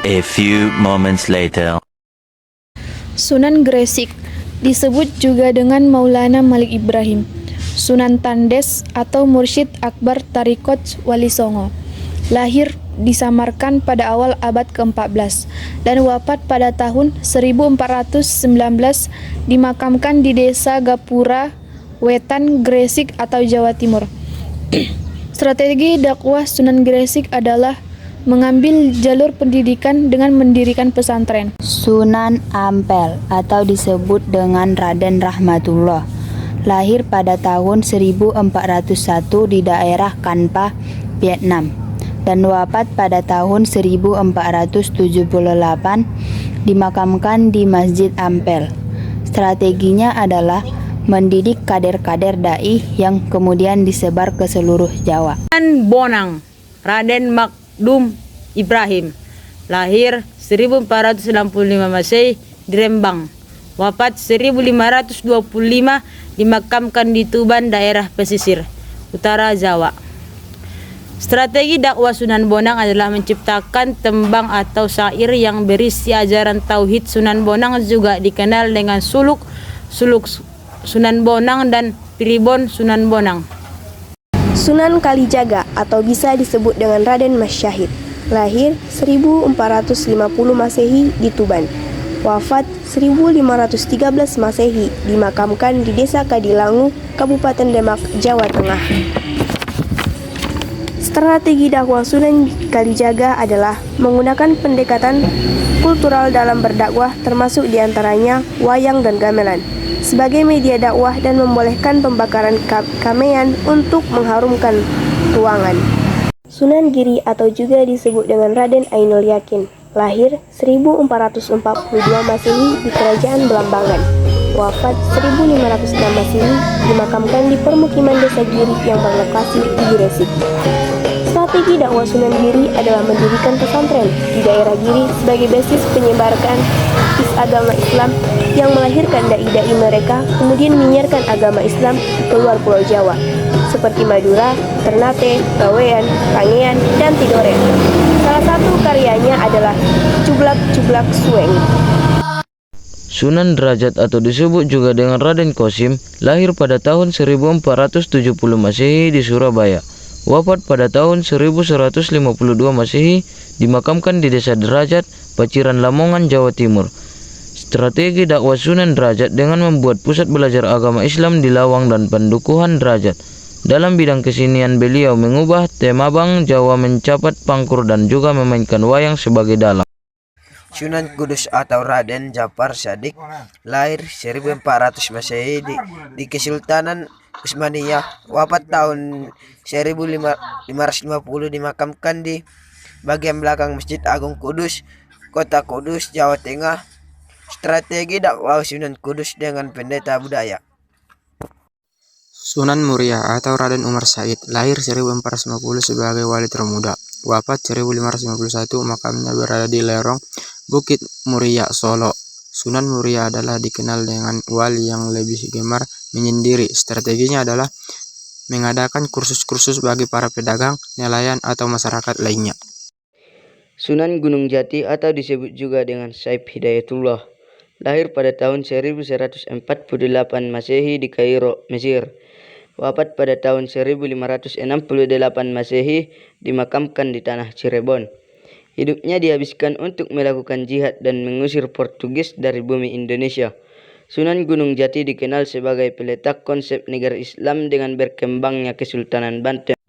A few moments later. Sunan Gresik disebut juga dengan Maulana Malik Ibrahim, Sunan Tandes atau Mursyid Akbar Tarikot Wali Songo. Lahir di Samarkand pada awal abad ke-14 dan wafat pada tahun 1419, dimakamkan di Desa Gapura, Wetan, Gresik atau Jawa Timur. Strategi dakwah Sunan Gresik adalah mengambil jalur pendidikan dengan mendirikan pesantren. Sunan Ampel atau disebut dengan Raden Rahmatullah, lahir pada tahun 1401 di daerah Kanpa, Vietnam, dan wafat pada tahun 1478, dimakamkan di Masjid Ampel. Strateginya adalah mendidik kader-kader dai yang kemudian disebar ke seluruh Jawa. Sunan Bonang Raden Makdum Ibrahim, lahir 1465 Masehi di Rembang, wafat 1525, dimakamkan di Tuban, daerah pesisir utara Jawa. Strategi dakwah Sunan Bonang adalah menciptakan tembang atau syair yang berisi ajaran tauhid. Sunan Bonang juga dikenal dengan suluk Sunan Bonang dan Piribon Sunan Bonang. Sunan Kalijaga atau bisa disebut dengan Raden Mas Syahid, lahir 1450 Masehi di Tuban, wafat 1513 Masehi, dimakamkan di Desa Kadilangu, Kabupaten Demak, Jawa Tengah. Strategi dakwah Sunan Kalijaga adalah menggunakan pendekatan kultural dalam berdakwah, termasuk diantaranya wayang dan gamelan, sebagai media dakwah dan membolehkan pembakaran keramaian untuk mengharumkan ruangan. Sunan Giri atau juga disebut dengan Raden Ainul Yakin, lahir 1442 Masehi di Kerajaan Belambangan, wafat 1506 Masehi, dimakamkan di permukiman Desa Giri yang berlokasi di Gresik. Strategi dakwah Sunan Giri adalah mendirikan pesantren di daerah Giri sebagai basis penyebaran agama Islam yang melahirkan dai-dai mereka, kemudian menyiarkan agama Islam ke luar Pulau Jawa, seperti Madura, Ternate, Bawean, Kangean, dan Tidore. Salah satu karyanya adalah Cublak Sueng. Sunan Derajat atau disebut juga dengan Raden Kosim, lahir pada tahun 1470 Masehi di Surabaya. Wafat pada tahun 1152 Masehi, dimakamkan di Desa Derajat, Paciran Lamongan, Jawa Timur. Strategi dakwah Sunan Derajat dengan membuat pusat belajar agama Islam di Lawang dan Pendukuhan Derajat. Dalam bidang kesenian beliau mengubah tema Bang Jawa mencapat pangkur dan juga memainkan wayang sebagai dalang. Sunan Kudus atau Raden Jafar Shadiq, lahir 1400 Masehi di Kesultanan Utsmaniyah, wafat tahun 1550, dimakamkan di bagian belakang Masjid Agung Kudus, Kota Kudus, Jawa Tengah. Strategi dakwah Sunan Kudus dengan pendeta budaya. Sunan Muria atau Raden Umar Said, lahir 1450 sebagai wali termuda, wafat 1551, makamnya berada di lerong Bukit Muria, Solo. Sunan Muria adalah dikenal dengan wali yang lebih gemar menyendiri. Strateginya adalah mengadakan kursus-kursus bagi para pedagang, nelayan, atau masyarakat lainnya. Sunan Gunung Jati atau disebut juga dengan Saif Hidayatullah, lahir pada tahun 1148 Masehi di Kairo, Mesir. Wafat pada tahun 1568 Masehi, dimakamkan di tanah Cirebon. Hidupnya dihabiskan untuk melakukan jihad dan mengusir Portugis dari bumi Indonesia. Sunan Gunung Jati dikenal sebagai peletak konsep negara Islam dengan berkembangnya Kesultanan Banten.